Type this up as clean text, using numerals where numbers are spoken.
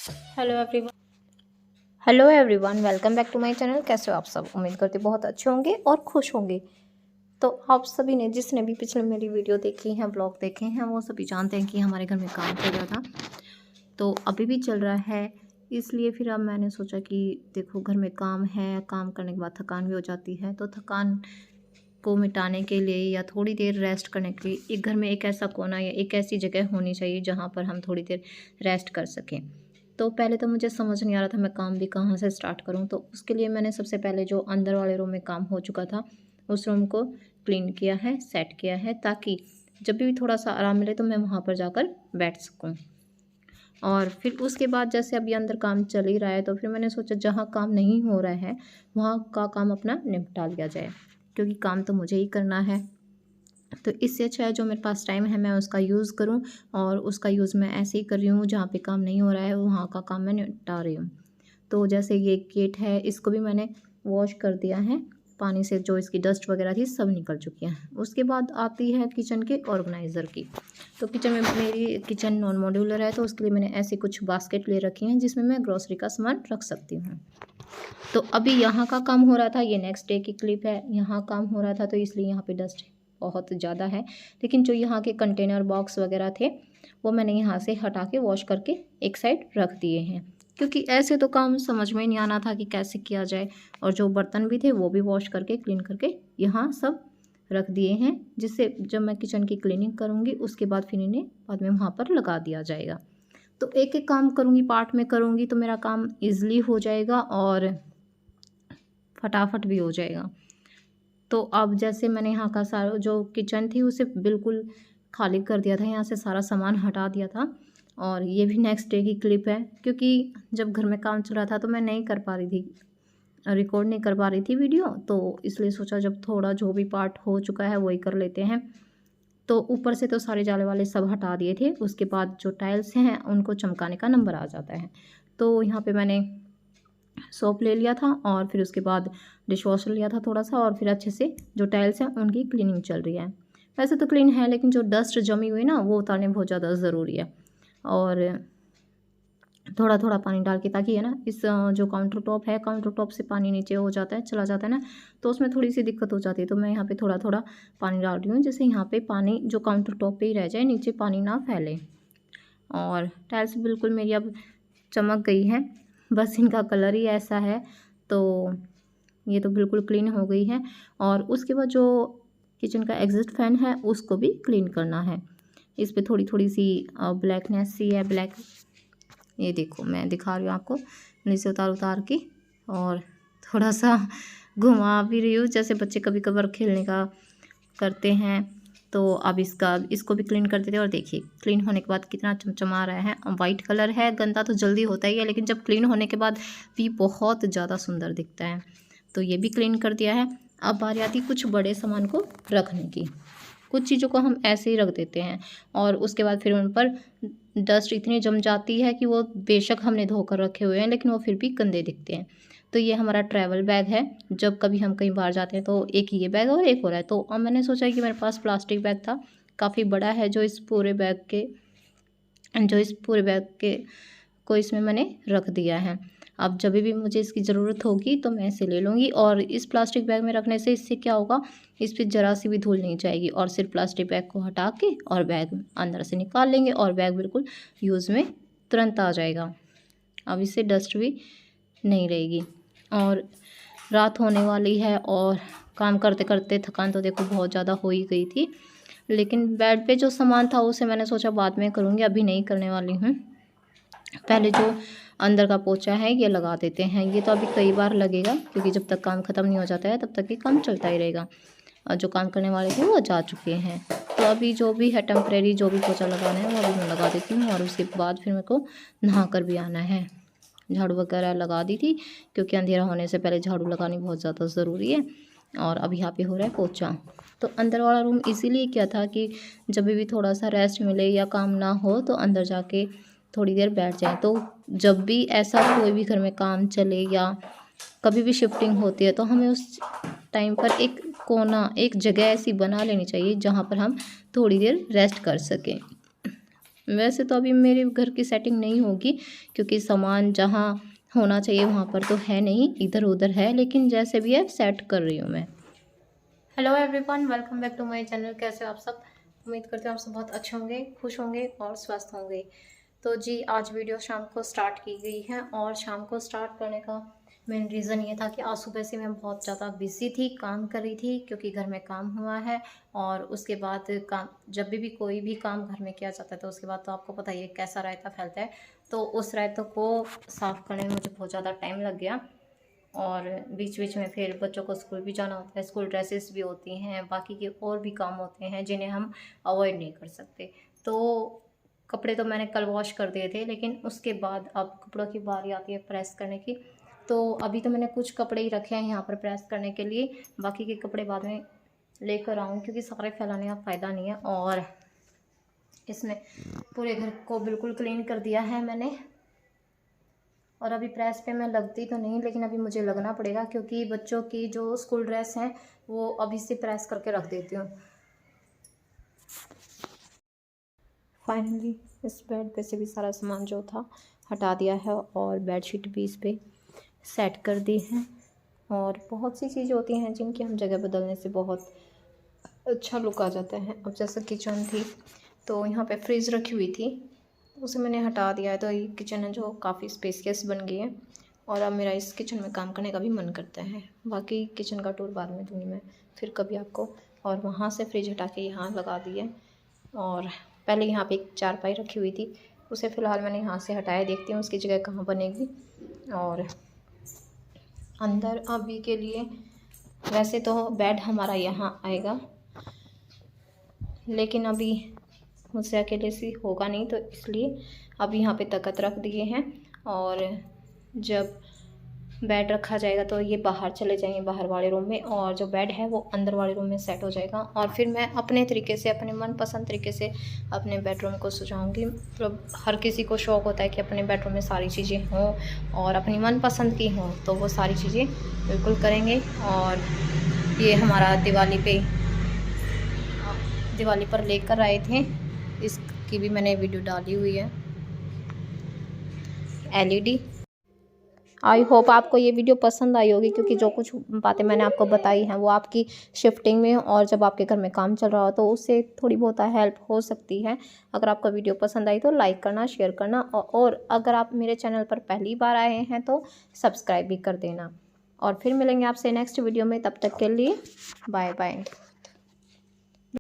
Hello everyone. Hello everyone, welcome back to my channel. कैसे हो आप सब? उम्मीद करती बहुत अच्छे होंगे और खुश होंगे। तो आप सभी ने जिसने भी पिछले मेरी वीडियो देखी है, ब्लॉग देखे हैं, वो सभी जानते हैं कि हमारे घर में काम चल रहा था, तो अभी भी चल रहा है। इसलिए फिर अब मैंने सोचा कि देखो, घर में काम है, काम करने के बाद थकान भी हो जाती है, तो थकान को मिटाने के लिए या थोड़ी देर रेस्ट करने के लिए एक घर में एक ऐसा कोना या एक ऐसी जगह होनी चाहिए जहाँ पर हम थोड़ी देर रेस्ट कर सकें। तो पहले तो मुझे समझ नहीं आ रहा था मैं काम भी कहाँ से स्टार्ट करूँ, तो उसके लिए मैंने सबसे पहले जो अंदर वाले रूम में काम हो चुका था उस रूम को क्लीन किया है, सेट किया है, ताकि जब भी थोड़ा सा आराम मिले तो मैं वहाँ पर जाकर बैठ सकूँ। और फिर उसके बाद जैसे अभी अंदर काम चल ही रहा है, तो फिर मैंने सोचा जहाँ काम नहीं हो रहा है वहाँ का काम अपना निपटा लिया जाए, क्योंकि काम तो मुझे ही करना है। तो इससे अच्छा है जो मेरे पास टाइम है मैं उसका यूज़ करूं, और उसका यूज़ मैं ऐसे ही कर रही हूँ, जहाँ पे काम नहीं हो रहा है वहाँ का काम मैं निपटा रही हूँ। तो जैसे ये गेट है, इसको भी मैंने वॉश कर दिया है पानी से, जो इसकी डस्ट वगैरह थी सब निकल चुकी है। उसके बाद आती है किचन के ऑर्गेनाइज़र की। तो किचन में मेरी किचन नॉन मॉड्यूलर है, तो उसके लिए मैंने ऐसी कुछ बास्केट ले रखी हैं जिसमें मैं ग्रोसरी का सामान रख सकती हूँ। तो अभी यहाँ का काम हो रहा था, ये नेक्स्ट डे की क्लिप है। यहाँ काम हो रहा था तो इसलिए यहाँ पे डस्ट बहुत ज़्यादा है, लेकिन जो यहाँ के कंटेनर बॉक्स वगैरह थे वो मैंने यहाँ से हटा के वॉश करके एक साइड रख दिए हैं, क्योंकि ऐसे तो काम समझ में नहीं आना था कि कैसे किया जाए। और जो बर्तन भी थे वो भी वॉश करके क्लीन करके यहाँ सब रख दिए हैं, जिससे जब मैं किचन की क्लीनिंग करूँगी उसके बाद फिर इन्हें बाद में वहाँ पर लगा दिया जाएगा। तो एक एक काम करूँगी, पार्ट में करूँगी, तो मेरा काम ईज़िली हो जाएगा और फटाफट भी हो जाएगा। तो अब जैसे मैंने यहाँ का सारा जो किचन थी उसे बिल्कुल खाली कर दिया था, यहाँ से सारा सामान हटा दिया था। और ये भी नेक्स्ट डे की क्लिप है, क्योंकि जब घर में काम चल रहा था तो मैं नहीं कर पा रही थी, रिकॉर्ड नहीं कर पा रही थी वीडियो, तो इसलिए सोचा जब थोड़ा जो भी पार्ट हो चुका है वही कर लेते हैं। तो ऊपर से तो सारे जाले वाले सब हटा दिए थे, उसके बाद जो टाइल्स हैं उनको चमकाने का नंबर आ जाता है। तो यहाँ पे मैंने सोप ले लिया था और फिर उसके बाद डिश वॉशर लिया था थोड़ा सा, और फिर अच्छे से जो टाइल्स हैं उनकी क्लीनिंग चल रही है। वैसे तो क्लीन है, लेकिन जो डस्ट जमी हुई ना वो उतारने बहुत ज़्यादा ज़रूरी है। और थोड़ा थोड़ा पानी डाल के, ताकि है ना इस जो काउंटर टॉप है, काउंटर टॉप से पानी नीचे हो जाता है, चला जाता है ना, तो उसमें थोड़ी सी दिक्कत हो जाती है। तो मैं यहाँ पे थोड़ा थोड़ा पानी डाल रही हूँ, जैसे यहाँ पे पानी जो काउंटर टॉप पे ही रह जाए, नीचे पानी ना फैले। और टाइल्स बिल्कुल मेरी अब चमक गई है, बस इनका कलर ही ऐसा है। तो ये तो बिल्कुल क्लीन हो गई है। और उसके बाद जो किचन का एग्जिट फैन है उसको भी क्लीन करना है। इस पे थोड़ी थोड़ी सी ब्लैकनेस सी है, ब्लैक, ये देखो मैं दिखा रही हूँ आपको नीचे उतार उतार के, और थोड़ा सा घुमा भी रही हूँ, जैसे बच्चे कभी कभार खेलने का करते हैं। तो अब इसको भी क्लीन कर देते हैं, और देखिए क्लीन होने के बाद कितना चमचमा रहा है। वाइट कलर है, गंदा तो जल्दी होता ही है, लेकिन जब क्लीन होने के बाद भी बहुत ज़्यादा सुंदर दिखता है। तो ये भी क्लीन कर दिया है। अब बारी आती कुछ बड़े सामान को रखने की। कुछ चीज़ों को हम ऐसे ही रख देते हैं और उसके बाद फिर उन पर डस्ट इतनी जम जाती है कि वो बेशक हमने धोकर रखे हुए हैं लेकिन वो फिर भी गंदे दिखते हैं। तो ये हमारा ट्रैवल बैग है, जब कभी हम कहीं बाहर जाते हैं तो एक ये बैग और एक और है। तो अब मैंने सोचा कि मेरे पास प्लास्टिक बैग था, काफ़ी बड़ा है, जो इस पूरे बैग के को इसमें मैंने रख दिया है। अब जब भी मुझे इसकी ज़रूरत होगी तो मैं इसे ले लूँगी। और इस प्लास्टिक बैग में रखने से इससे क्या होगा, इस पर ज़रा सी भी धूल नहीं जाएगी, और सिर्फ प्लास्टिक बैग को हटा के और बैग अंदर से निकाल लेंगे और बैग बिल्कुल यूज़ में तुरंत आ जाएगा। अब इससे डस्ट भी नहीं रहेगी। और रात होने वाली है और काम करते करते थकान तो देखो बहुत ज़्यादा हो ही गई थी, लेकिन बेड पे जो सामान था उसे मैंने सोचा बाद में करूँगी, अभी नहीं करने वाली हूँ। पहले जो अंदर का पोछा है ये लगा देते हैं। ये तो अभी कई बार लगेगा, क्योंकि जब तक काम ख़त्म नहीं हो जाता है तब तक ये काम चलता ही रहेगा। और जो काम करने वाले थे वो जा चुके हैं, तो अभी जो भी है टेम्परेरी जो भी पोछा लगाना है वो अभी मैं लगा देती हूँ। और उसके बाद फिर मेरे को नहा कर भी आना है। झाड़ू वगैरह लगा दी थी, क्योंकि अंधेरा होने से पहले झाड़ू लगानी बहुत ज़्यादा ज़रूरी है। और अब यहाँ पे हो रहा है पोछा। तो अंदर वाला रूम इसीलिए किया था कि जब भी थोड़ा सा रेस्ट मिले या काम ना हो तो अंदर जाके थोड़ी देर बैठ जाए। तो जब भी ऐसा कोई भी घर में काम चले या कभी भी शिफ्टिंग होती है तो हमें उस टाइम पर एक कोना, एक जगह ऐसी बना लेनी चाहिए जहाँ पर हम थोड़ी देर रेस्ट कर सकें। वैसे तो अभी मेरे घर की सेटिंग नहीं होगी, क्योंकि सामान जहाँ होना चाहिए वहाँ पर तो है नहीं, इधर उधर है, लेकिन जैसे भी है सेट कर रही हूँ मैं। Hello everyone, welcome back to my channel. कैसे हो आप सब? उम्मीद करती हूँ आप सब बहुत अच्छे होंगे, खुश होंगे और स्वस्थ होंगे। तो जी, आज वीडियो शाम को स्टार्ट की गई है, और शाम को स्टार्ट करने का मेन रीज़न ये था कि आज सुबह से मैं बहुत ज़्यादा बिजी थी, काम कर रही थी, क्योंकि घर में काम हुआ है। और उसके बाद काम, जब भी कोई भी काम घर में किया जाता है तो उसके बाद तो आपको पता ही है कैसा रायता फैलता है। तो उस रायते को साफ़ करने में मुझे बहुत ज़्यादा टाइम लग गया, और बीच बीच में फिर बच्चों को स्कूल भी जाना होता है, स्कूल ड्रेसेस भी होती हैं, बाकी के और भी काम होते हैं जिन्हें हम अवॉइड नहीं कर सकते। तो कपड़े तो मैंने कल वॉश कर दिए थे, लेकिन उसके बाद अब कपड़ों की बारी आती है प्रेस करने की। तो अभी तो मैंने कुछ कपड़े ही रखे हैं यहाँ पर प्रेस करने के लिए, बाकी के कपड़े बाद में लेकर आऊँ, क्योंकि सारे फैलाने का फ़ायदा नहीं है। और इसमें पूरे घर को बिल्कुल क्लीन कर दिया है मैंने, और अभी प्रेस पे मैं लगती तो नहीं, लेकिन अभी मुझे लगना पड़ेगा, क्योंकि बच्चों की जो स्कूल ड्रेस हैं वो अभी से प्रेस करके रख देती हूँ। फाइनली इस बेड पे से भी सारा सामान जो था हटा दिया है, और बेडशीट भी इस पर सेट कर दी है। और बहुत सी चीज़ें होती हैं जिनकी हम जगह बदलने से बहुत अच्छा लुक आ जाता है। अब जैसे किचन थी तो यहाँ पे फ्रिज रखी हुई थी, उसे मैंने हटा दिया है, तो ये किचन है जो काफ़ी स्पेसियस बन गई है, और अब मेरा इस किचन में काम करने का भी मन करता है। बाकी किचन का टूर बाद में दूँगी मैं फिर कभी आपको। और वहाँ से फ्रिज हटा के यहाँ लगा दी है, और पहले यहाँ पे एक चारपाई रखी हुई थी, उसे फ़िलहाल मैंने यहाँ से हटाया, देखती हूँ उसकी जगह कहाँ बनेगी। और अंदर अभी के लिए वैसे तो बेड हमारा यहाँ आएगा, लेकिन अभी मुझसे अकेले से होगा नहीं, तो इसलिए अभी यहाँ पे तख्त रख दिए हैं। और जब बेड रखा जाएगा तो ये बाहर चले जाएंगे, बाहर वाले रूम में, और जो बेड है वो अंदर वाले रूम में सेट हो जाएगा। और फिर मैं अपने तरीके से, अपने मनपसंद तरीके से अपने बेडरूम को सजाऊंगी। मतलब हर किसी को शौक़ होता है कि अपने बेडरूम में सारी चीज़ें हों और अपनी मनपसंद की हों, तो वो सारी चीज़ें बिल्कुल करेंगे। और ये हमारा दिवाली पर लेकर आए थे, इसकी भी मैंने वीडियो डाली हुई है, LED। आई होप आपको ये वीडियो पसंद आई होगी, क्योंकि जो कुछ बातें मैंने आपको बताई हैं वो आपकी शिफ्टिंग में और जब आपके घर में काम चल रहा हो तो उससे थोड़ी बहुत हेल्प हो सकती है। अगर आपको वीडियो पसंद आई तो लाइक करना, शेयर करना, और अगर आप मेरे चैनल पर पहली बार आए हैं तो सब्सक्राइब भी कर देना। और फिर मिलेंगे आपसे नेक्स्ट वीडियो में, तब तक के लिए बाय बाय।